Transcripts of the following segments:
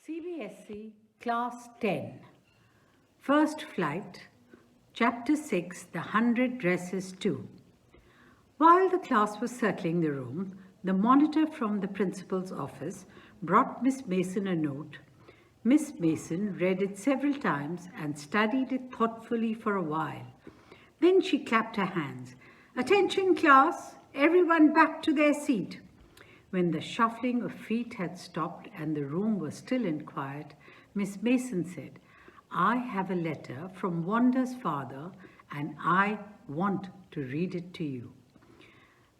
CBSE Class 10, First Flight, Chapter 6, The 100 Dresses 2. While the class was circling the room, the monitor from the principal's office brought Miss Mason a note. Miss Mason read it several times and studied it thoughtfully for a while. Then she clapped her hands. "Attention, class! Everyone back to their seat." When the shuffling of feet had stopped and the room was still and quiet, Miss Mason said, "I have a letter from Wanda's father and I want to read it to you."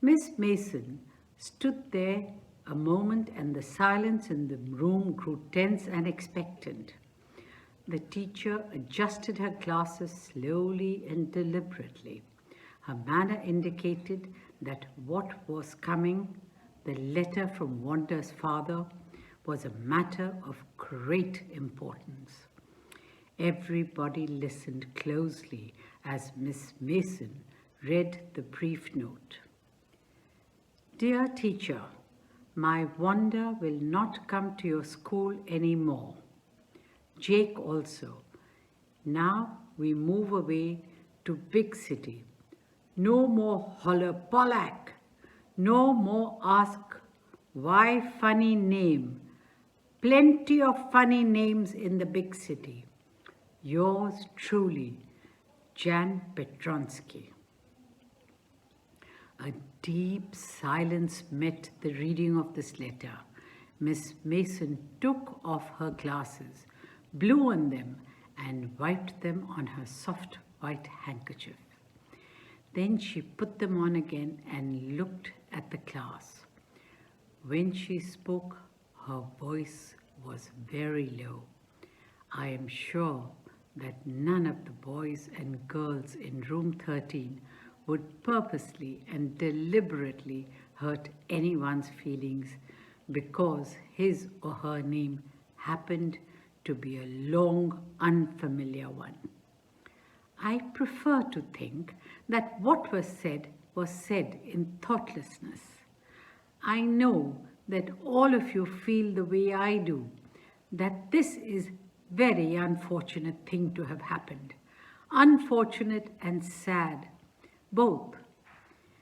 Miss Mason stood there a moment and the silence in the room grew tense and expectant. The teacher adjusted her glasses slowly and deliberately. Her manner indicated that what was coming, the letter from Wanda's father, was a matter of great importance. Everybody listened closely as Miss Mason read the brief note. "Dear teacher, my Wanda will not come to your school anymore. Jake also. Now we move away to big city. No more holler Pollack. No more ask why funny name. Plenty of funny names in the big city. Yours truly, Jan Petronsky." A deep silence met the reading of this letter. Miss Mason took off her glasses, blew on them, and wiped them on her soft white handkerchief. Then she put them on again and looked at the class. When she spoke, her voice was very low. I am sure that none of the boys and girls in room 13 would purposely and deliberately hurt anyone's feelings because his or her name happened to be a long, unfamiliar one. I prefer to think that what was said in thoughtlessness. I know that all of you feel the way I do, that this is very unfortunate thing to have happened. Unfortunate and sad, both.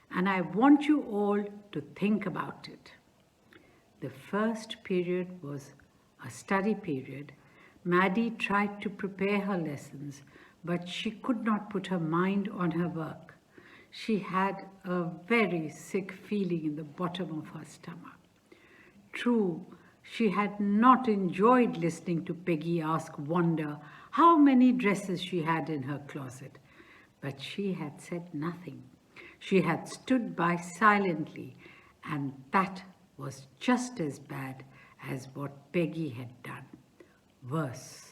And I want you all to think about it. The first period was a study period. Maddie tried to prepare her lessons, but she could not put her mind on her work. She had a very sick feeling in the bottom of her stomach. True, she had not enjoyed listening to Peggy ask Wanda how many dresses she had in her closet, but she had said nothing. She had stood by silently, and that was just as bad as what Peggy had done. Worse.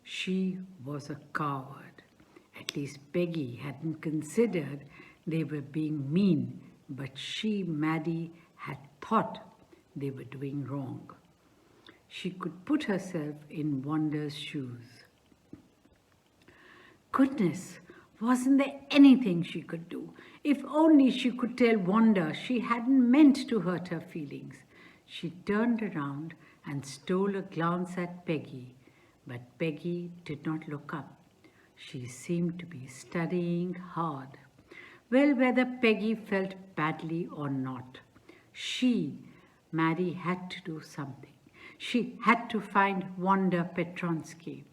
She was a coward. At least Peggy hadn't considered they were being mean, but she, Maddie, had thought they were doing wrong. She could put herself in Wanda's shoes. Goodness, wasn't there anything she could do? If only she could tell Wanda she hadn't meant to hurt her feelings. She turned around and stole a glance at Peggy, but Peggy did not look up. She seemed to be studying hard. Well, whether Peggy felt badly or not, Maddie, had to do something. She had to find Wanda Petronsky.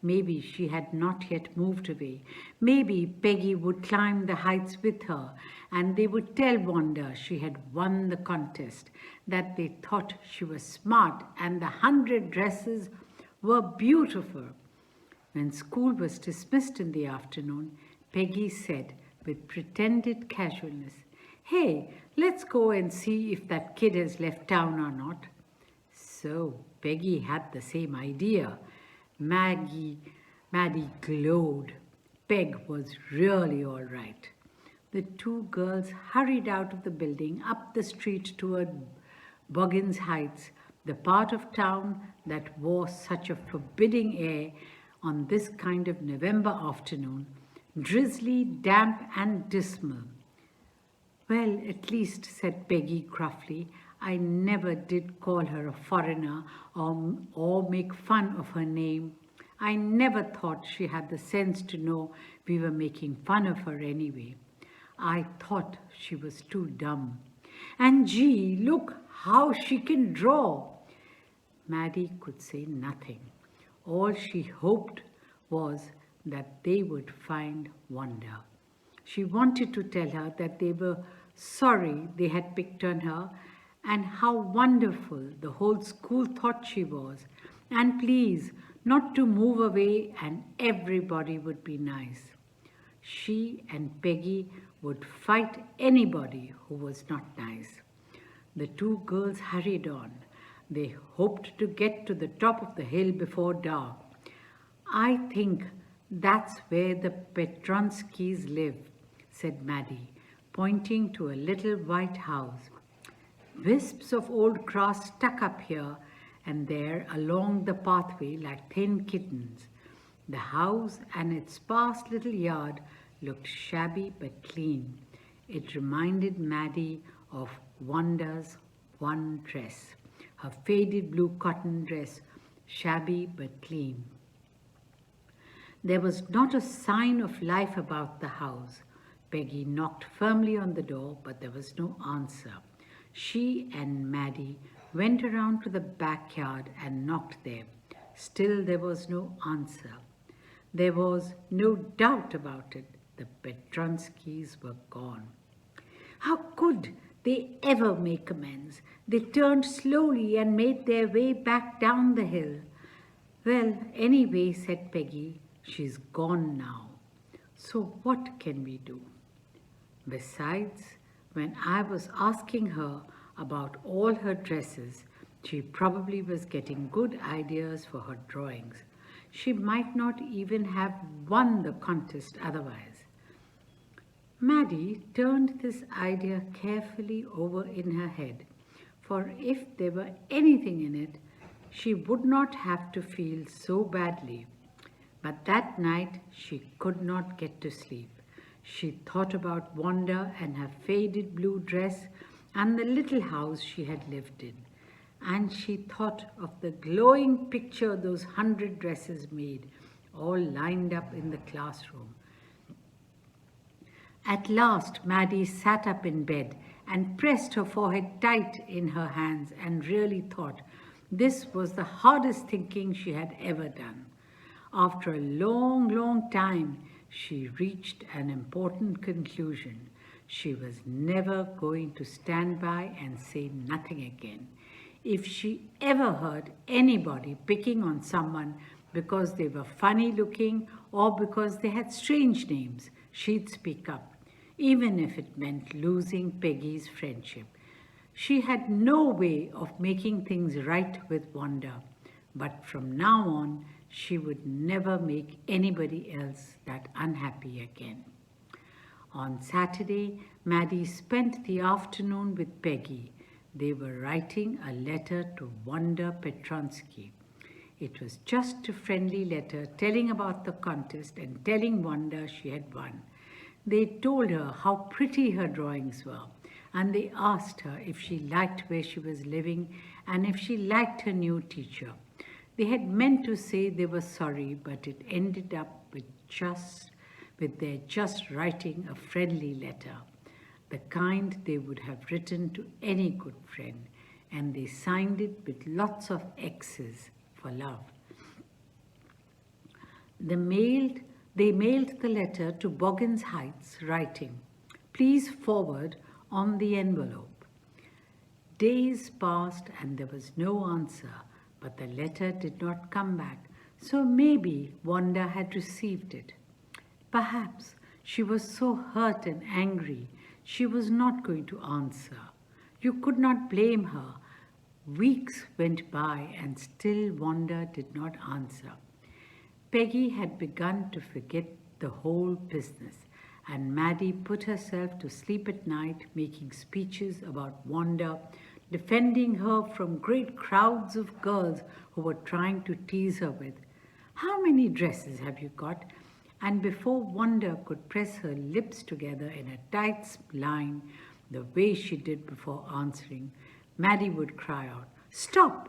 Maybe she had not yet moved away. Maybe Peggy would climb the heights with her and they would tell Wanda she had won the contest, that they thought she was smart and the 100 dresses were beautiful. When school was dismissed in the afternoon, Peggy said with pretended casualness, "Hey, let's go and see if that kid has left town or not." So Peggy had the same idea. Maddie glowed. Peg was really all right. The two girls hurried out of the building, up the street toward Boggins Heights. the part of town that wore such a forbidding air on this kind of November afternoon, drizzly, damp, and dismal. Well, at least, said Peggy gruffly, I never did call her a foreigner or make fun of her name. I never thought she had the sense to know we were making fun of her anyway. I thought she was too dumb. And gee, look how she can draw. Maddie could say nothing. All she hoped was that they would find Wanda. She wanted to tell her that they were sorry they had picked on her and how wonderful the whole school thought she was, and please not to move away and everybody would be nice. She and Peggy would fight anybody who was not nice. The two girls hurried on. They hoped to get to the top of the hill before dark. I think that's where the Petronskis live, said Maddie, pointing to a little white house. Wisps of old grass stuck up here and there along the pathway like thin kittens. The house and its sparse little yard looked shabby but clean. It reminded Maddie of Wanda's one dress, her faded blue cotton dress, shabby but clean. There was not a sign of life about the house. Peggy knocked firmly on the door, but there was no answer. She and Maddie went around to the backyard and knocked there. Still there was no answer. There was no doubt about it. The Petronskis were gone. How could they ever make amends? They turned slowly and made their way back down the hill. Well, anyway, said Peggy, she's gone now. So what can we do? Besides, when I was asking her about all her dresses, she probably was getting good ideas for her drawings. She might not even have won the contest otherwise. Maddie turned this idea carefully over in her head, for if there were anything in it, she would not have to feel so badly. But that night she could not get to sleep. She thought about Wanda and her faded blue dress and the little house she had lived in. And she thought of the glowing picture those 100 dresses made, all lined up in the classroom. At last, Maddie sat up in bed and pressed her forehead tight in her hands and really thought this was the hardest thinking she had ever done. After a long, long time, she reached an important conclusion. She was never going to stand by and say nothing again. If she ever heard anybody picking on someone because they were funny looking or because they had strange names, she'd speak up, even if it meant losing Peggy's friendship. She had no way of making things right with Wanda, but from now on, she would never make anybody else that unhappy again. On Saturday, Maddie spent the afternoon with Peggy. They were writing a letter to Wanda Petronsky. It was just a friendly letter telling about the contest and telling Wanda she had won. They told her how pretty her drawings were, and they asked her if she liked where she was living and if she liked her new teacher. They had meant to say they were sorry, but it ended up with their just writing a friendly letter, the kind they would have written to any good friend, and they signed it with lots of X's for love. They mailed the letter to Boggins Heights, writing, "Please forward on the envelope." Days passed and there was no answer, but the letter did not come back, so maybe Wanda had received it. Perhaps she was so hurt and angry she was not going to answer. You could not blame her. Weeks went by and still Wanda did not answer. Peggy had begun to forget the whole business, and Maddie put herself to sleep at night making speeches about Wanda, defending her from great crowds of girls who were trying to tease her with, "How many dresses have you got?" And before Wanda could press her lips together in a tight line, the way she did before answering, Maddie would cry out, "Stop!"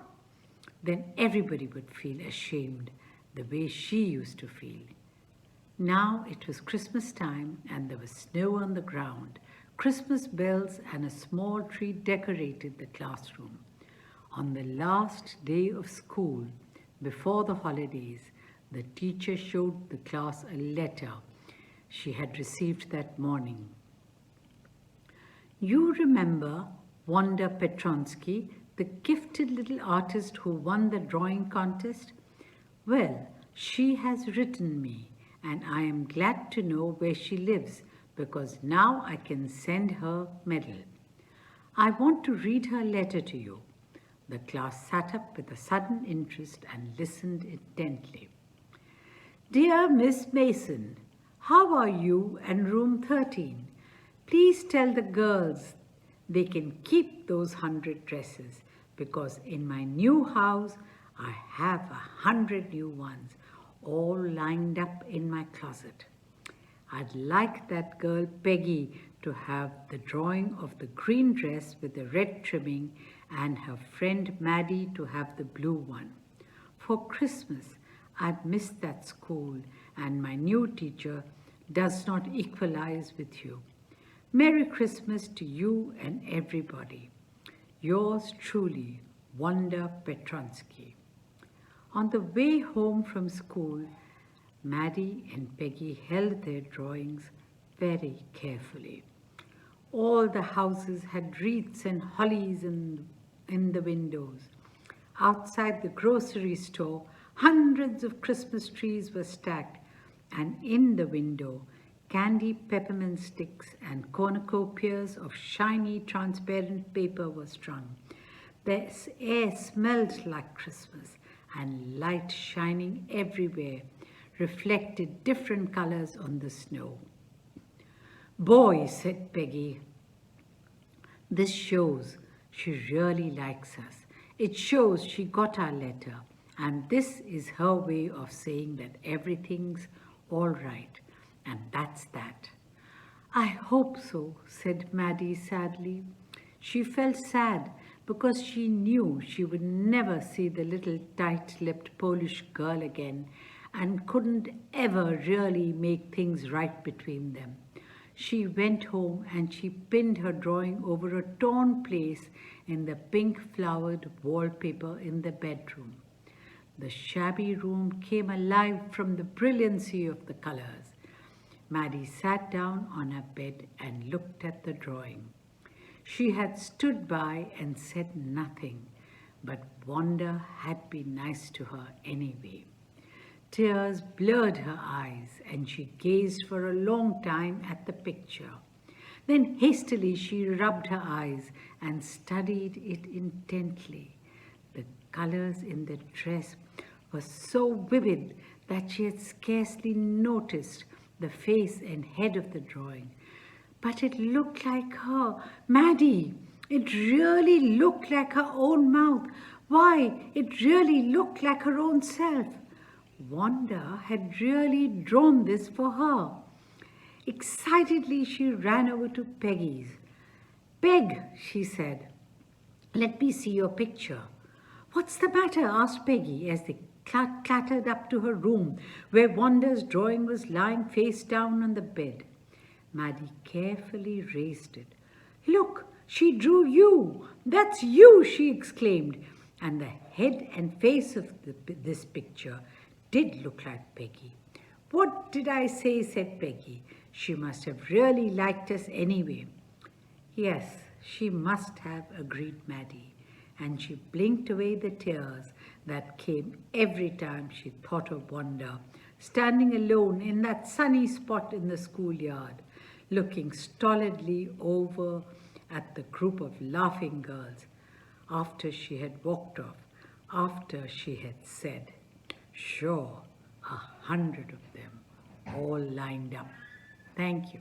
Then everybody would feel ashamed, the way she used to feel. Now it was Christmas time and there was snow on the ground. Christmas bells and a small tree decorated the classroom. On the last day of school, before the holidays, the teacher showed the class a letter she had received that morning. "You remember Wanda Petronsky, the gifted little artist who won the drawing contest? Well, she has written me, and I am glad to know where she lives because now I can send her medal. I want to read her letter to you." The class sat up with a sudden interest and listened intently. "Dear Miss Mason, how are you and room 13? Please tell the girls they can keep those 100 dresses because in my new house I have 100 new ones all lined up in my closet. I'd like that girl Peggy to have the drawing of the green dress with the red trimming and her friend Maddie to have the blue one. For Christmas, I've missed that school and my new teacher does not equalize with you. Merry Christmas to you and everybody. Yours truly, Wanda Petronsky." On the way home from school, Maddie and Peggy held their drawings very carefully. All the houses had wreaths and hollies in the windows. Outside the grocery store, hundreds of Christmas trees were stacked, and in the window, candy peppermint sticks and cornucopias of shiny transparent paper were strung. The air smelled like Christmas, and light shining everywhere reflected different colors on the snow. "Boy," said Peggy, "this shows she really likes us. It shows she got our letter, and this is her way of saying that everything's all right, and that's that." "I hope so," said Maddie sadly. She felt sad because she knew she would never see the little tight-lipped Polish girl again and couldn't ever really make things right between them. She went home and she pinned her drawing over a torn place in the pink-flowered wallpaper in the bedroom. The shabby room came alive from the brilliancy of the colors. Maddie sat down on her bed and looked at the drawing. She had stood by and said nothing, but Wanda had been nice to her anyway. Tears blurred her eyes, and she gazed for a long time at the picture. Then hastily she rubbed her eyes and studied it intently. The colors in the dress were so vivid that she had scarcely noticed the face and head of the drawing. But it looked like her. Maddie, it really looked like her own mouth. Why, it really looked like her own self. Wanda had really drawn this for her. Excitedly, she ran over to Peggy's. "Peg," she said, "let me see your picture." "What's the matter?" asked Peggy as they clattered up to her room, where Wanda's drawing was lying face down on the bed. Maddie carefully raised it. "Look, she drew you. That's you," she exclaimed. And the head and face of this picture did look like Peggy. "What did I say?" said Peggy. "She must have really liked us anyway." "Yes, she must have," agreed Maddie, and she blinked away the tears that came every time she thought of Wanda, standing alone in that sunny spot in the schoolyard, looking stolidly over at the group of laughing girls after she had walked off, after she had said, "Sure, 100 of them, all lined up." Thank you.